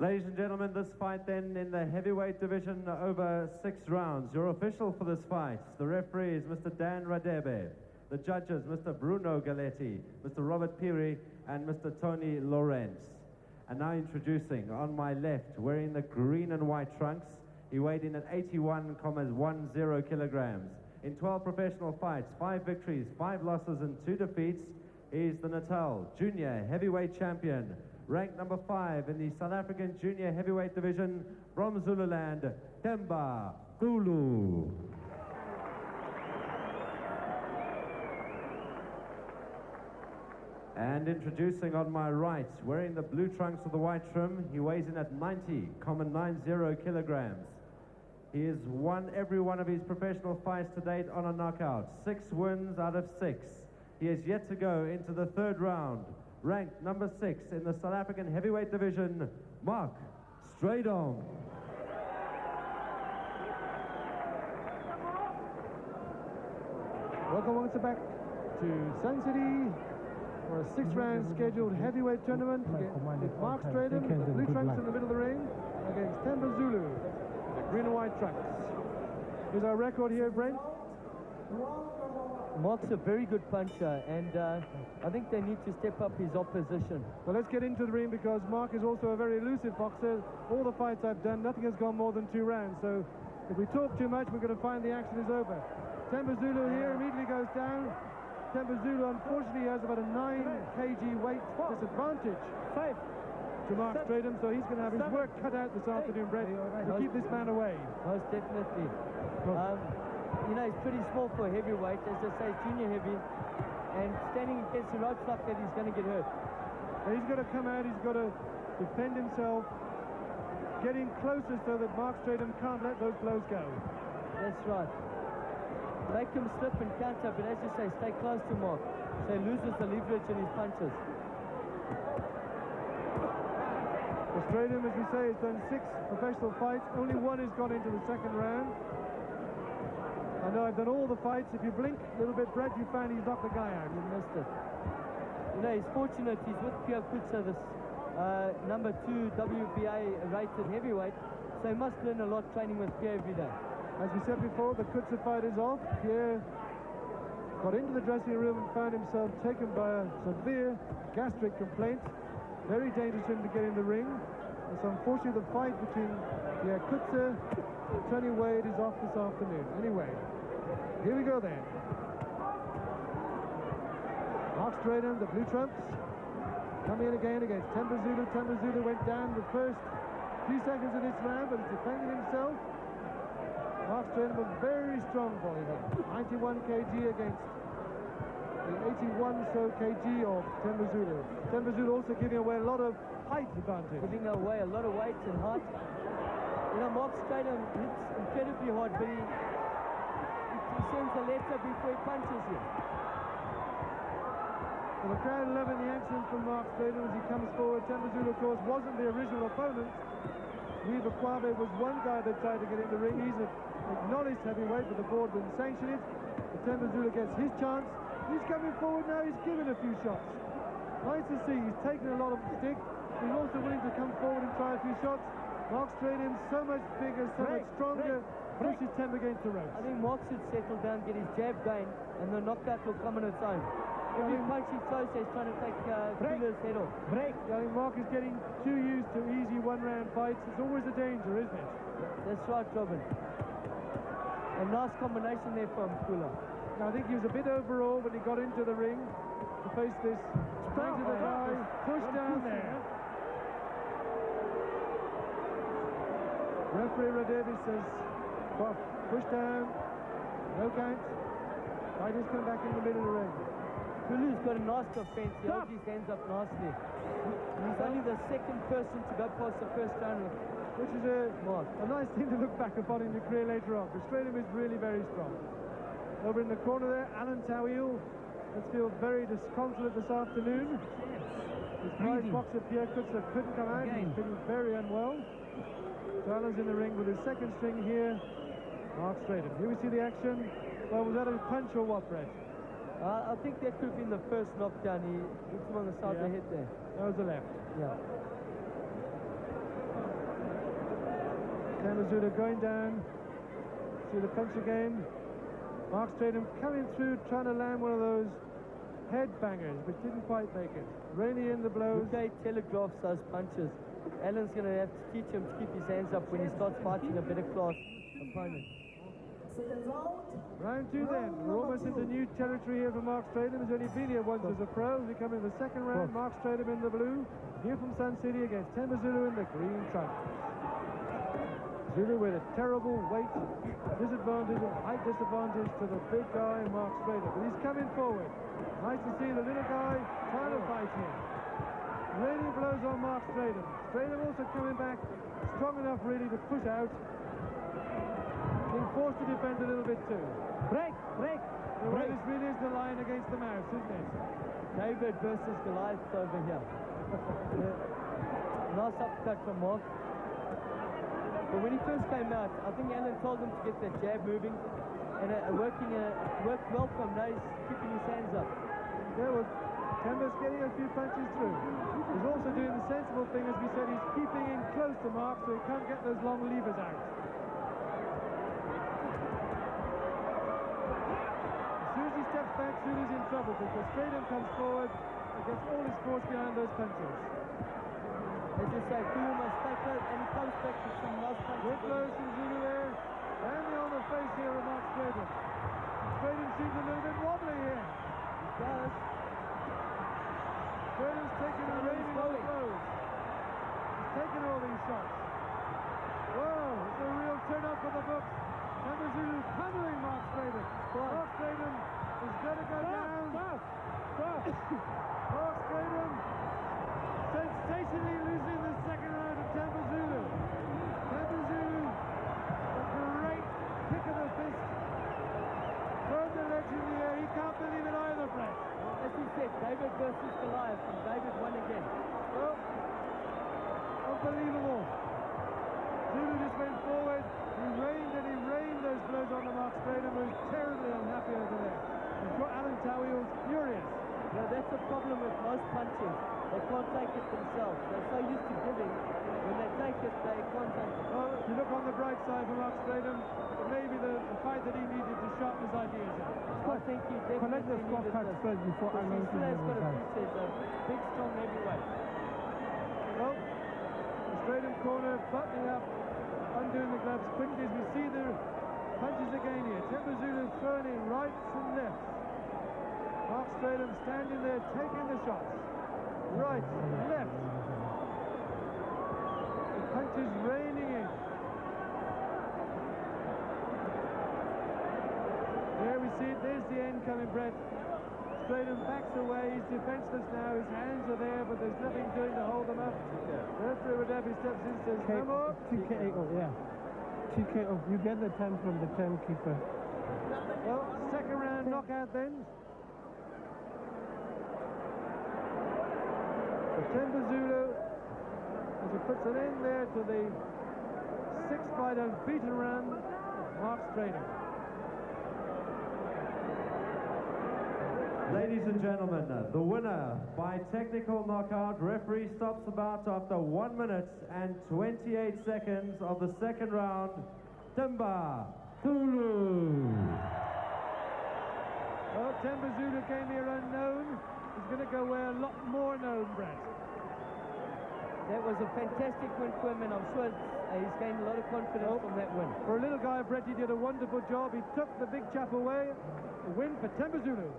Ladies and gentlemen, this fight then in the heavyweight division over 6 rounds. Your official for this fight, the referee is Mr. Dan Radebe. The judges, Mr. Bruno Galetti, Mr. Robert Piri, and Mr. Tony Lawrence. And now introducing, on my left, wearing the green and white trunks, he weighed in at 81.10 kilograms. In 12 professional fights, 5 victories, 5 losses, and 2 defeats, he is the Natal Junior Heavyweight Champion, ranked number 5 in the South African Junior Heavyweight Division from Zululand, Temba, Xulu. And introducing on my right, wearing the blue trunks with the white trim, he weighs in at 90.90 kilograms. He has won every one of his professional fights to date on a knockout, 6 wins out of 6. He has yet to go into the 3rd round, ranked number 6 in the South African Heavyweight Division, Mark Strydom. Welcome once back to Sun City for a 6-round scheduled heavyweight tournament with Mark Strydom, the blue trunks in the middle of the ring, against Temba Xulu, the green and white trunks. Here's our record here, Brent. Mark's a very good puncher, and I think they need to step up his opposition. Well, let's get into the ring because Mark is also a very elusive boxer. All the fights I've done, nothing has gone more than 2 rounds. So if we talk too much, we're going to find the action is over. Temba Xulu here immediately goes down. Temba Xulu, unfortunately, has about a 9 kg weight disadvantage to Mark Strydom, so he's going to have his work cut out this afternoon, Brett, to keep this man away. Most definitely. You know, he's pretty small for a heavyweight, as I say, junior heavy, and standing against the ropes like that, he's going to get hurt. And he's got to come out, he's got to defend himself, get in closer so that Mark Strydom can't let those blows go. That's right. Make him slip and counter, but as you say, stay close to Mark, so he loses the leverage in his punches. Well, Strydom, as we say, has done 6 professional fights, only 1 has gone into the 2nd round. I know I've done all the fights. If you blink a little bit, Brett, you find he's knocked the guy out. You missed it. You know, he's fortunate. He's with Pierre Kutsa, this number 2 WBA rated heavyweight, so he must learn a lot training with Pierre every day. As we said before, the Kutsa fight is off. Pierre got into the dressing room and found himself taken by a severe gastric complaint. Very dangerous for him to get in the ring. And so unfortunately the fight between Pierre Kutsa and Tony Wade is off this afternoon. Anyway, here we go then. Mark Strydom, the blue trumps, coming in again against Temba Xulu. Temba Xulu went down the first few seconds of this round, but he's defended himself. Mark Strydom, a very strong boy here. 91 kg against the 81 so kg of Temba Xulu. Temba Xulu also giving away a lot of height advantage. Giving away a lot of weight and height. You know, Mark Strydom hits incredibly hard, but he sends a letter before he punches you. Well, the crowd loving the action from Mark Strydom as he comes forward. Temba Xulu, of course, wasn't the original opponent. Weaver Kwabe was one guy that tried to get in the ring. He's an acknowledged heavyweight, but the board didn't sanction it. But Temba Xulu gets his chance. He's coming forward now. He's given a few shots. Nice to see. He's taken a lot of stick. He's also willing to come forward and try a few shots. Mark Strydom, so much bigger, so much stronger, pushes Temba against the ropes. I think Mark should settle down, get his jab going, and the knockout will come on its own. Every punch he throws, he's trying to take Xulo's head off. Yeah, I think Mark is getting too used to easy 1-round fights. It's always a danger, isn't it? That's right, Robin. A nice combination there from Kula. Now, I think he was a bit overawed when he got into the ring to face this straight to the guy, push down there. Referee Radebe says, well, push down, no count. Fighters come back in the middle of the ring. Kulu's got a nice defense. He holds his hands up nicely. He's only the 2nd person to go past the 1st round. Which is a nice thing to look back upon in your career later on. Because Strydom is really very strong. Over in the corner there, Alan Tawil. Let's feel very disconsolate this afternoon. His prize boxer Pierre Kutsa couldn't come out. He's feeling very unwell. So Alan's in the ring with his 2nd string here, Mark Strydom. Here we see the action. Well, was that a punch or what, Brett? I think that could have been the first knockdown. He hit him on the side of the head there. That was the left. Yeah. Temba Zulu going down to the punch again. Mark Strydom coming through, trying to land one of those head bangers, which didn't quite make it. Reining in the blows. Okay, telegraphs those punches. Alan's going to have to teach him to keep his hands up when he starts fighting a better class opponent. Round two then. We're almost into new territory here for Mark Strydom. He's only been here once as a pro. We come in the second round. Mark Strydom in the blue, here from Sun City against Temba Zulu in the green trunk. Zulu with a terrible weight disadvantage and height disadvantage to the big guy, Mark Strydom. But he's coming forward. Nice to see the little guy trying to fight him. Raining blows on Mark Strydom. Strydom also coming back strong enough really to push out. Being forced to defend a little bit too. Break! Well, this really is the line against the mouse, isn't it? David versus Goliath over here. Nice uppercut from Mark. But when he first came out, I think Alan told him to get that jab moving, and worked well from now. He's keeping his hands up. There was Temba's getting a few punches through. He's also doing the sensible thing, as we said, he's keeping in close to Mark so he can't get those long levers out. As soon as he steps back, Zulu's in trouble because Strydom comes forward and gets all his force behind those punches. As you say, Zulu must take it, and he comes back to some nice punches. Good blows from Zulu there. Landing on the face here of Mark Strydom. Strydom seems a little bit wobbly here. He does. Strydom's taking a raining all blows. He's taking all these shots. Whoa, it's a real turn up for the books. Temba Zulu pummeling Mark Strydom. Mark Strydom is going to go down. Mark Strydom sensationally losing the second round to Temba Zulu. Temba Zulu, a great kick of the fist. Throwing the legs in the air. He can't believe it either, Brett. As we said, David versus Goliath, and David won again. Well, unbelievable. Zulu just went forward. He rained those blows on the Mark Strydom, who was terribly unhappy over there. I'm sure Alan Towie was furious. Now that's the problem with most punchers. They can't take it themselves. They're so used to giving. When they take it, they can't take it. Well, if you look on the bright side for Mark Strydom, it may be the fight that he needed to sharpen his ideas in. I think he definitely needed this. First before I He still has got a future as a big, strong heavyweight. Well, the Strydom corner buttoning up, undoing the gloves quickly as we see the punches again here. Temba Zulu throwing in rights and lefts. Mark Strydom standing there taking the shots. Right, left. The punches raining in. There we see it. There's the end coming, Brett. Strydom backs away. He's defenseless now. His hands are there, but there's nothing doing to hold them up. Referee Radebi steps in and says, no more. TKO, yeah. TKO. You get the 10 from the timekeeper. Well, second round knockout then. Temba Zulu, as he puts an end there to the six-fight unbeaten run of Mark Strydom. Ladies and gentlemen, the winner by technical knockout. Referee stops the bout after 1 minute and 28 seconds of the second round. Temba Zulu. Well, Temba Zulu came here unknown. He's going to go where a lot more known, Brett. That was a fantastic win for him, and I'm sure he's gained a lot of confidence from that win. For a little guy, Brett, he did a wonderful job. He took the big chap away. A win for Temba Zulu.